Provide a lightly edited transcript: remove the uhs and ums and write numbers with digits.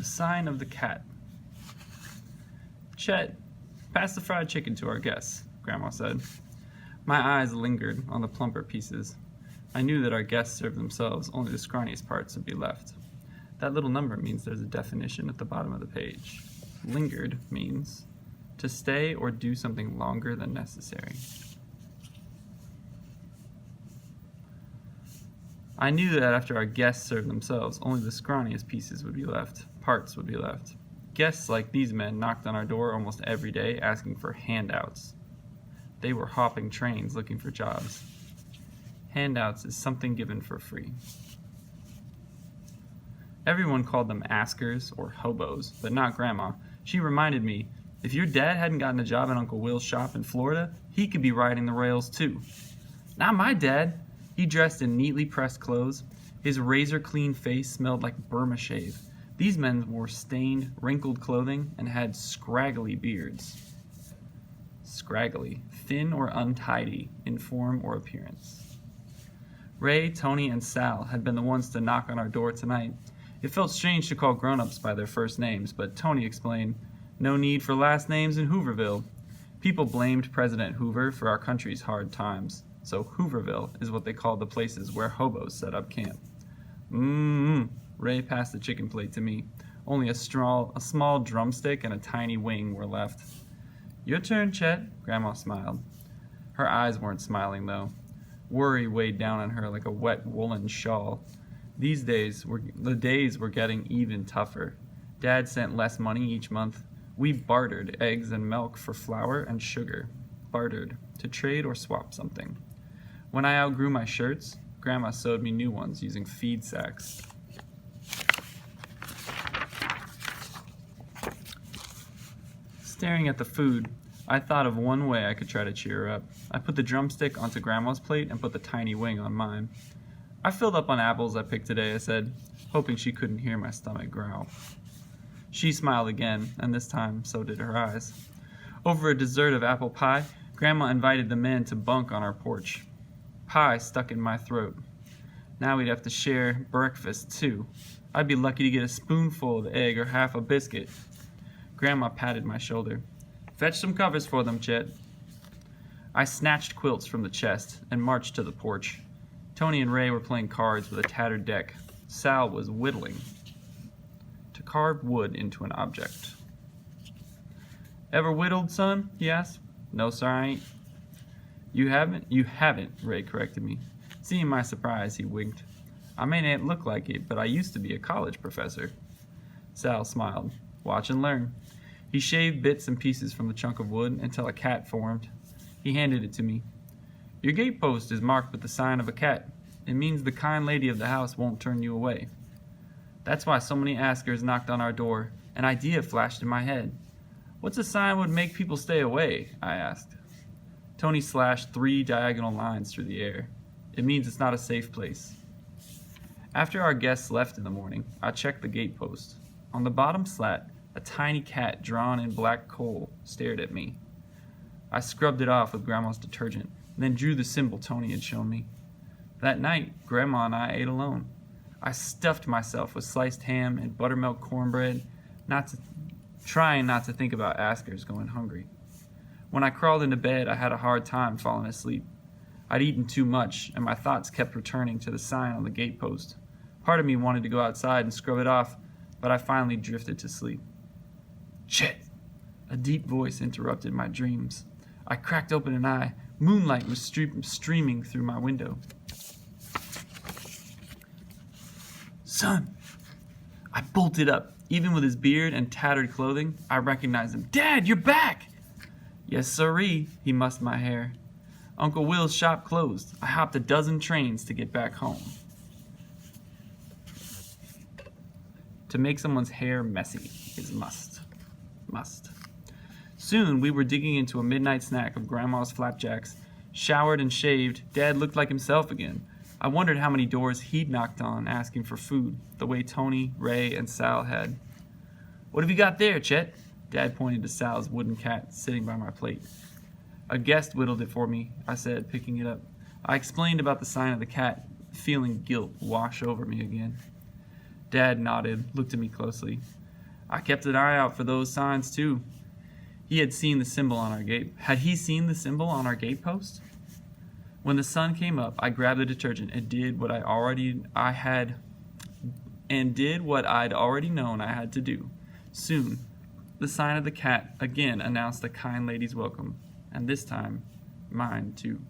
The sign of the cat. Chet, pass the fried chicken to our guests, Grandma said. My eyes lingered on the plumper pieces. I knew that our guests served themselves, only the scrawniest parts would be left. That little number means there's a definition at the bottom of the page. Lingered means to stay or do something longer than necessary. I knew that after our guests served themselves, only the scrawniest pieces would be left, parts would be left. Guests like these men knocked on our door almost every day asking for handouts. They were hopping trains looking for jobs. Handouts is something given for free. Everyone called them askers or hobos, but not Grandma. She reminded me, if your dad hadn't gotten a job at Uncle Will's shop in Florida, he could be riding the rails too. Not my dad. He dressed in neatly pressed clothes. His razor-clean face smelled like Burma shave. These men wore stained, wrinkled clothing and had scraggly beards. Scraggly, thin or untidy in form or appearance. Ray, Tony, and Sal had been the ones to knock on our door tonight. It felt strange to call grown-ups by their first names, but Tony explained, no need for last names in Hooverville. People blamed President Hoover for our country's hard times. So Hooverville is what they called the places where hobos set up camp. Ray passed the chicken plate to me. Only a small drumstick and a tiny wing were left. Your turn, Chet, Grandma smiled. Her eyes weren't smiling, though. Worry weighed down on her like a wet woolen shawl. The days were getting even tougher. Dad sent less money each month. We bartered eggs and milk for flour and sugar. Bartered, to trade or swap something. When I outgrew my shirts, Grandma sewed me new ones using feed sacks. Staring at the food, I thought of one way I could try to cheer her up. I put the drumstick onto Grandma's plate and put the tiny wing on mine. I filled up on apples I picked today, I said, hoping she couldn't hear my stomach growl. She smiled again, and this time so did her eyes. Over a dessert of apple pie, Grandma invited the men to bunk on our porch. Pie stuck in my throat. Now we'd have to share breakfast, too. I'd be lucky to get a spoonful of egg or half a biscuit. Grandma patted my shoulder. Fetch some covers for them, Chet. I snatched quilts from the chest and marched to the porch. Tony and Ray were playing cards with a tattered deck. Sal was whittling to carve wood into an object. Ever whittled, son? He asked. No, sir, I ain't. You haven't? You haven't, Ray corrected me. Seeing my surprise, he winked. I may not look like it, but I used to be a college professor. Sal smiled. Watch and learn. He shaved bits and pieces from the chunk of wood until a cat formed. He handed it to me. Your gatepost is marked with the sign of a cat. It means the kind lady of the house won't turn you away. That's why so many askers knocked on our door. An idea flashed in my head. What's a sign would make people stay away? I asked. Tony slashed 3 diagonal lines through the air. It means it's not a safe place. After our guests left in the morning, I checked the gatepost. On the bottom slat, a tiny cat drawn in black coal stared at me. I scrubbed it off with Grandma's detergent, and then drew the symbol Tony had shown me. That night, Grandma and I ate alone. I stuffed myself with sliced ham and buttermilk cornbread, trying not to think about askers going hungry. When I crawled into bed, I had a hard time falling asleep. I'd eaten too much, and my thoughts kept returning to the sign on the gatepost. Part of me wanted to go outside and scrub it off, but I finally drifted to sleep. Chet! A deep voice interrupted my dreams. I cracked open an eye. Moonlight was streaming through my window. Son! I bolted up. Even with his beard and tattered clothing, I recognized him. Dad, you're back! Yes, sirree, he mussed my hair. Uncle Will's shop closed. I hopped a dozen trains to get back home. To make someone's hair messy is must. Soon we were digging into a midnight snack of Grandma's flapjacks. Showered and shaved, Dad looked like himself again. I wondered how many doors he'd knocked on asking for food, the way Tony, Ray, and Sal had. What have you got there, Chet? Dad pointed to Sal's wooden cat sitting by my plate. A guest whittled it for me, I said, picking it up. I explained about the sign of the cat, feeling guilt wash over me again. Dad nodded, looked at me closely. I kept an eye out for those signs too. He had seen the symbol on our gate. Had he seen the symbol on our gatepost? When the sun came up, I grabbed the detergent and did what I'd already known I had to do. Soon, the sign of the cat again announced the kind lady's welcome, and this time, mine too.